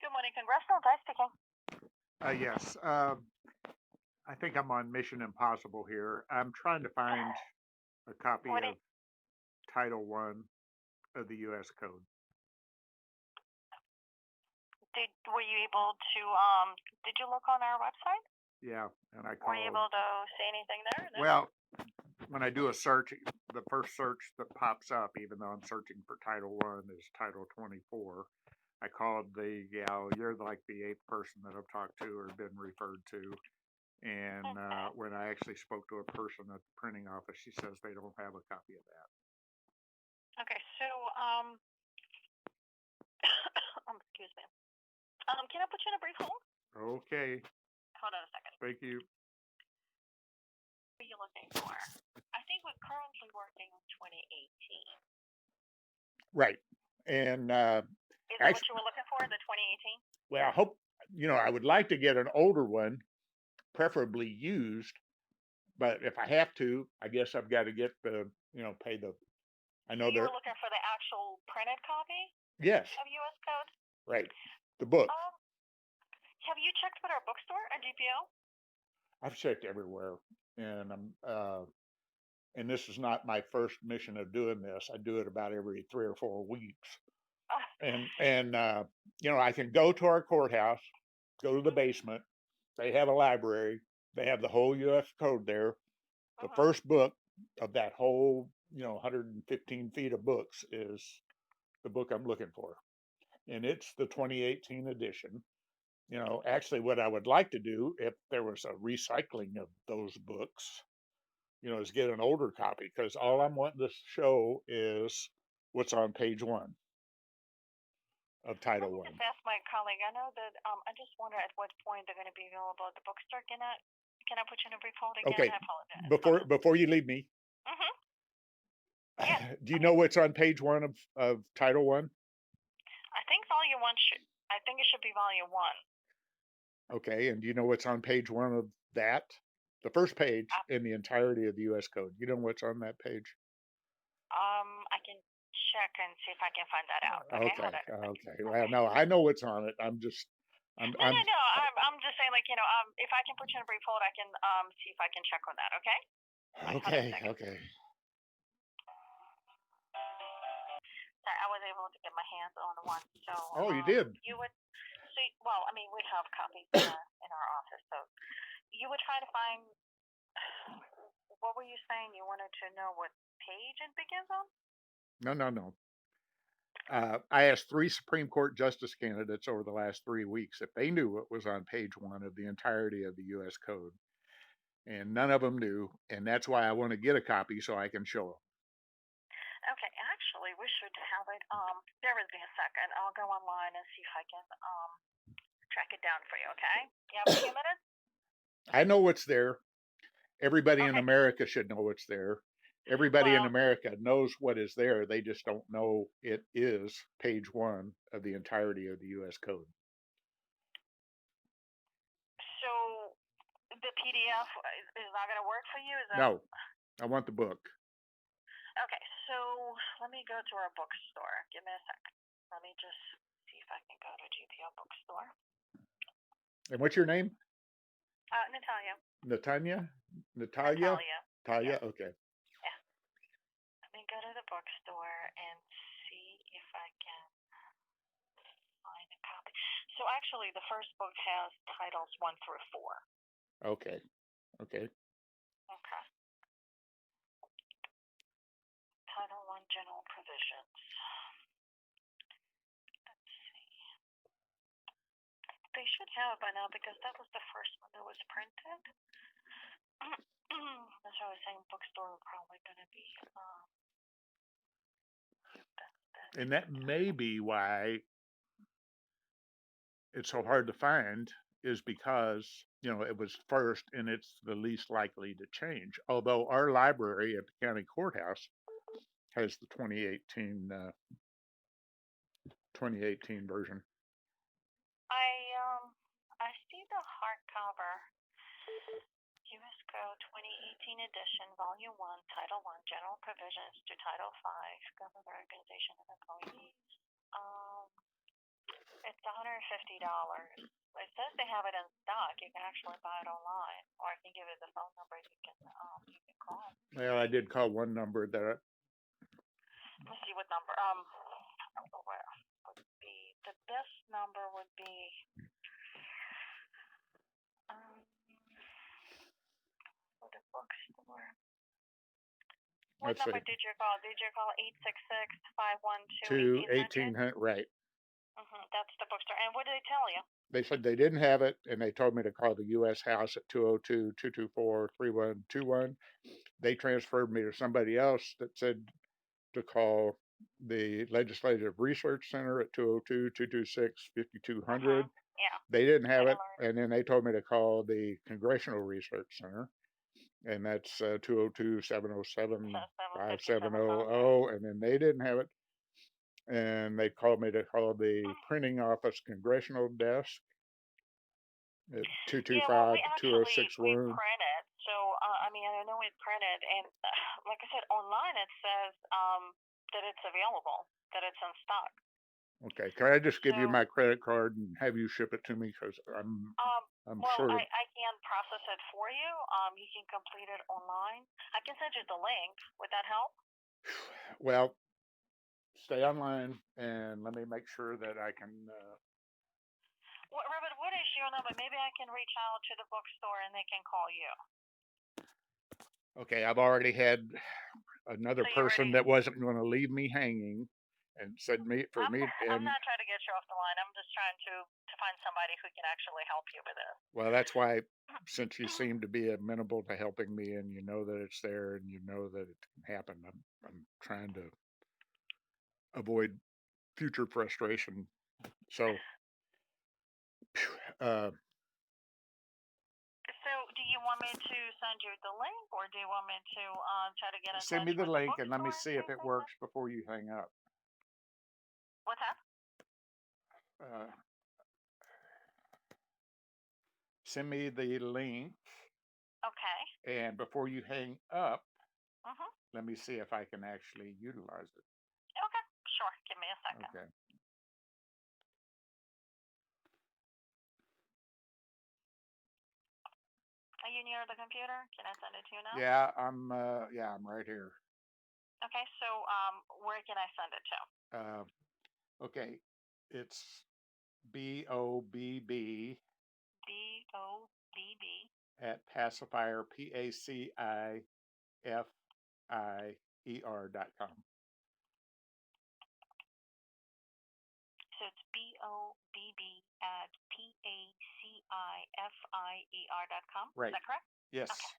Good morning, Congressional Desk speaking. Yes. I think I'm on Mission Impossible here. I'm trying to find a copy What of Title One of the U.S. Code. were you able to did you look on our website? Yeah, and I Were you called. able to see anything there? No? Well, when I do a search, the first search that pops up, even though I'm searching for Title One, is Title 24. I called the gal. You're like the eighth person that I've talked to or been referred to. And when I actually spoke to a person at the printing office, she says they don't have a copy of that. Okay, so excuse me. Can I put you in a brief hold? Okay, Hold on a second. thank you. What are you looking for? I think we're currently working on 2018. Right. And Is that what you were looking for, the 2018? well, I hope, I would like to get an older one, preferably used. But if I have to, I guess I've got to get pay the, I know You they're, were looking for the actual printed copy yes, of US Code? right, the book. Have you checked with our bookstore at GPO? I've checked everywhere, and and this is not my first mission of doing this. I do it about every 3 or 4 weeks. And I can go to our courthouse, go to the basement. They have a library. They have the whole U.S. Code there. The first book of that whole, 115 feet of books is the book I'm looking for. And it's the 2018 edition. Actually, what I would like to do, if there was a recycling of those books, is get an older copy, because all I'm wanting to show is what's on page 1 of Title Let me One. just ask my colleague. I know that I just wonder at what point they're going to be available at the bookstore. Can I put you in a brief hold again? Okay. I apologize. Before you leave me, Yes. do you know what's on page 1 of Title One? I think volume 1 I think it should be volume 1. Okay, and do you know what's on page 1 of that? The first page in the entirety of the U.S. Code. You know what's on that page? I can check and see if I can find that out. Okay. Well, no, I know what's on it. I'm just. No. I'm just saying, if I can put you in a brief hold, I can see if I can check on that. Okay. Okay. Sorry, I was able to get my hands on one. So. Oh, you did. You would see. Well, I mean, we have copies in our office, so you would try to find. What were you saying? You wanted to know what page it begins on? No. I asked 3 Supreme Court justice candidates over the last 3 weeks if they knew what was on page 1 of the entirety of the U.S. Code, and none of them knew, and that's why I want to get a copy so I can show them. Okay, actually, we should have it. Bear with me a second. I'll go online and see if I can track it down for you. Okay? You have a few minutes? I know what's there. Everybody in America should know what's there. Everybody in America knows what is there. They just don't know it is page 1 of the entirety of the U.S. Code. So the PDF is not going to work for you? No, I want the book. Okay, so let me go to our bookstore. Give me a second. Let me just see if I can go to GPO bookstore. And what's your name? Natalia. Natalia? Yeah. Okay. Yeah. Let me go to the bookstore and see if I can find a copy. So actually, the first book has titles 1 through 4. Okay. Title 1 General Provisions. Let's see. They should have it by now because that was the first one that was printed. That's why I was saying bookstore are probably going to be. And that may be why it's so hard to find, is because, it was first and it's the least likely to change. Although our library at the county courthouse has the 2018 version. I see the hardcover. US Code 2018 edition, Volume 1, Title 1, General Provisions to Title 5, Government Organization and Employees. It's $199. $250. It says they have it in stock. You can actually buy it online, or I can give you the phone number you can call. Well, I did call one number that. Let's see what number. Where would be the best number would be. For the bookstore. What number did you call? Did you call 866-512-1800? Right. That's the bookstore. And what did they tell you? They said they didn't have it, and they told me to call the U.S. House at 202-224-3121. They transferred me to somebody else that said to call the Legislative Research Center at 202-226-5200. Yeah. They didn't have it, and then they told me to call the Congressional Research Center, and that's 202-707-5700, and then they didn't have it. And they called me to call the Printing Office Congressional Desk at 225-2061. We print it, so I know we print it, and like I said, online it says that it's available, that it's in stock. Okay, can I just give you my credit card and have you ship it to me? Because I'm sure. I can process it for you. You can complete it online. I can send you the link. Would that help? Well, stay online and let me make sure that I can. Robert, what is your number? Maybe I can reach out to the bookstore and they can call you. Okay, I've already had another person that wasn't going to leave me hanging and said I'm not trying to get you off the line. I'm just trying to find somebody who can actually help you with it. Well, that's why, since you seem to be amenable to helping me and you know that it's there and you know that it can happen, I'm trying to avoid future frustration. So, so do you want me to send you the link, or do you want me to try to get in touch with the bookstore? Send me the link and let me see if it works before you hang up. What's that? Send me the link. Okay. And before you hang up, let me see if I can actually utilize it. Okay, sure. Give me a second. Okay. Are you near the computer? Can I send it to you now? Yeah, I'm right here. Okay, so where can I send it to? Okay, it's BOBB at pacifier PACIFIER.com. So it's BOBB at PACIFIER.com. Right. Is that correct? Yes. Okay.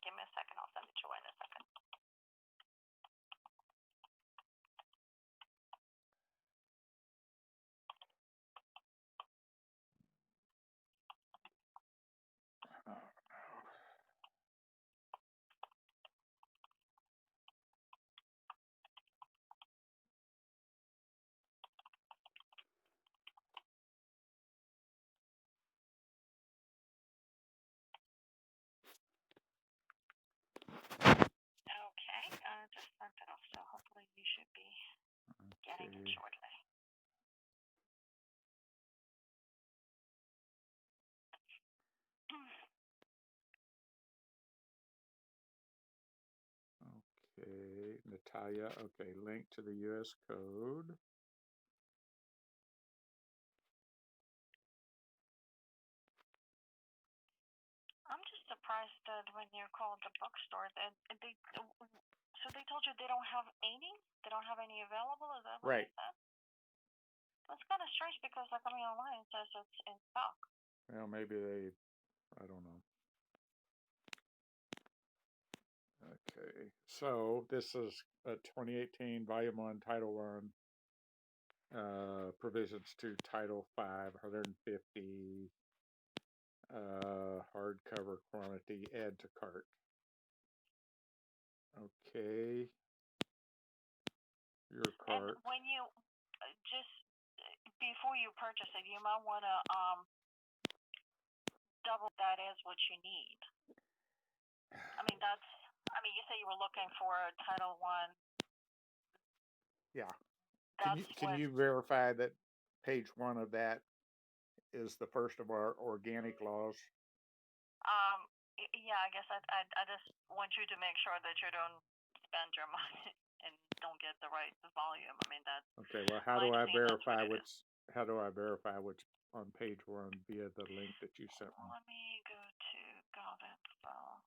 Give me a second. I'll send it to you in a second. Okay, just sent it off, so hopefully you should be getting it shortly. Okay, Natalia. Okay, link to the US code. I'm just surprised that when you called the bookstore, that so they told you they don't have any? They don't have any available? Is that what they said? That's kind of strange because, online it says it's in stock. Well, maybe I don't know. Okay, so this is a 2018 Volume 1, Title 1, provisions to Title 5, 150, hardcover quantity, add to cart. Okay, your cart. And when you, just before you purchase it, you might want to double that is what you need. You say you were looking for a Title 1. Yeah. Can you verify that page 1 of that is the first of our organic laws. Yeah, I guess I just want you to make sure that you don't spend your money and don't get the right volume. I mean, that's Okay, well, how do I verify what's on page 1 via the link that you sent me? Let me go to govt.gov.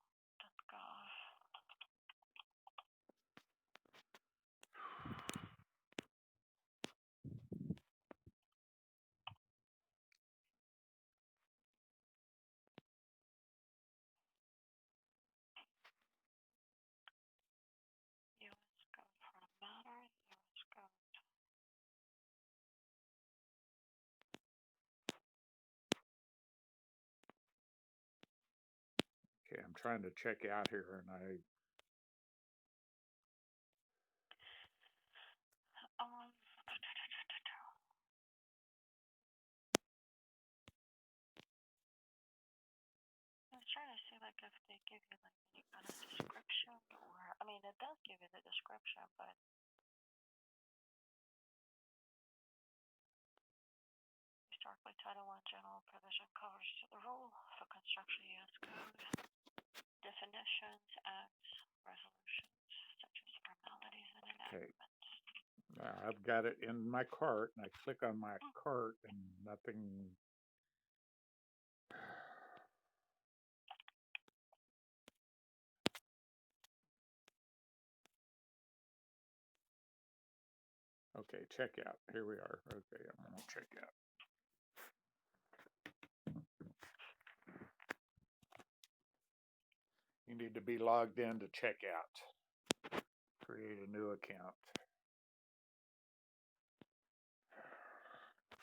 US Govt Matters. US Govt. Okay, I'm trying to check out here, and I was trying to see like if they give you like any kind of description, or I mean, it does give you the description, but historically Title I general provision covers the rule for construction US code, definitions, acts, resolutions, such as formalities and enactments. I've got it in my cart, and I click on my cart, and nothing. Okay, check out. Here we are. Okay, I'm going to check out. You need to be logged in to check out. Create a new account.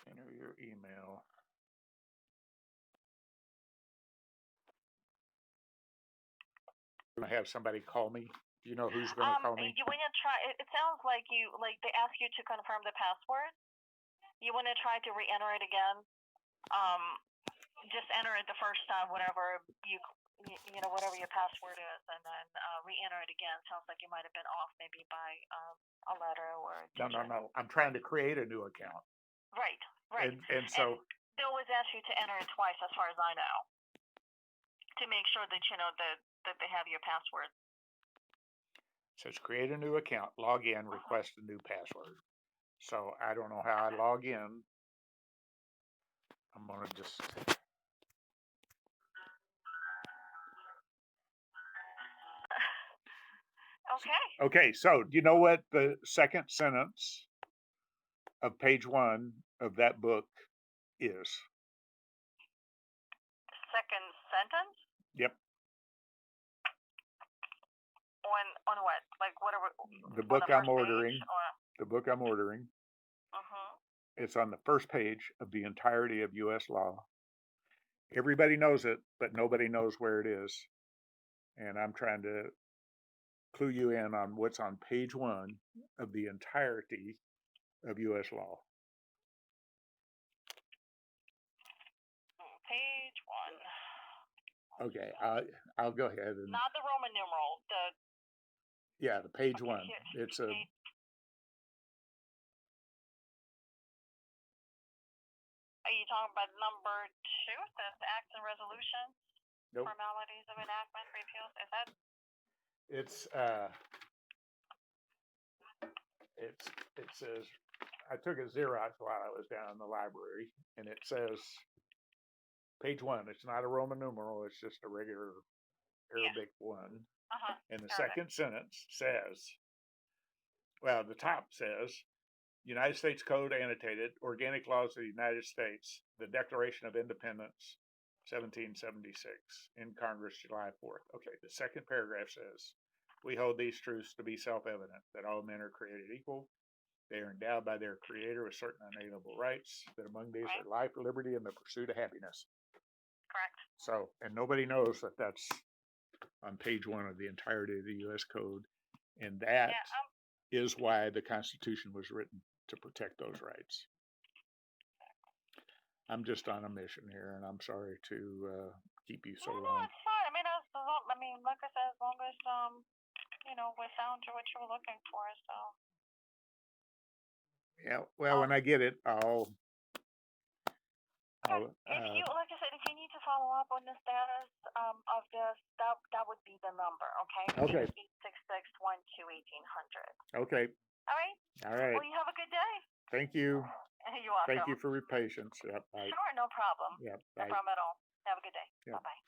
Enter your email. I'm going to have somebody call me. Do you know who's going to call me? You want to try, it sounds like they ask you to confirm the password. You want to try to re-enter it again. Just enter it the first time, whatever whatever your password is, and then re-enter it again. Sounds like you might have been off maybe by a letter or a digit. No. I'm trying to create a new account. Right. And so they always ask you to enter it twice, as far as I know, to make sure that that they have your password. It says create a new account, log in, request a new password. So I don't know how I log in. I'm going to just. Okay, so do you know what the second sentence of page 1 of that book is? Second sentence? Yep. On what? Like what are we? The book I'm ordering. The book I'm ordering. It's on the first page of the entirety of U.S. law. Everybody knows it, but nobody knows where it is. And I'm trying to clue you in on what's on page 1 of the entirety of U.S. law. Page 1. Okay, I'll go ahead and. Not the Roman numeral. The page 1. It's a. Are you talking about number 2? Says acts and resolutions, Nope. formalities of enactment, repeals. Is that? It says, I took a Xerox while I was down in the library, and it says page 1. It's not a Roman numeral. It's just a regular Arabic 1. And the second sentence says, the top says, United States Code annotated, Organic Laws of the United States, the Declaration of Independence, 1776, in Congress, July 4th. Okay, the second paragraph says, we hold these truths to be self-evident, that all men are created equal. They are endowed by their Creator with certain unalienable rights, that among these are life, liberty, and the pursuit of happiness. Correct. So, and nobody knows that that's on page 1 of the entirety of the U.S. Code, and that is why the Constitution was written, to protect those rights. I'm just on a mission here, and I'm sorry to keep you so long. No, it's fine. I mean, like I said, as long as we found what you were looking for, so. Yeah. Well, when I get it, I'll Okay. If you, like I said, if you need to follow up on the status of this, that would be the number. Okay. Okay. 866-12-1800. Okay. All right. All right. Well, you have a good day. Thank you. You're welcome. Thank you for your patience. Yep. Bye. Sure, no problem. Yep. No Bye. problem at all. Have a good day. Yep. Bye bye.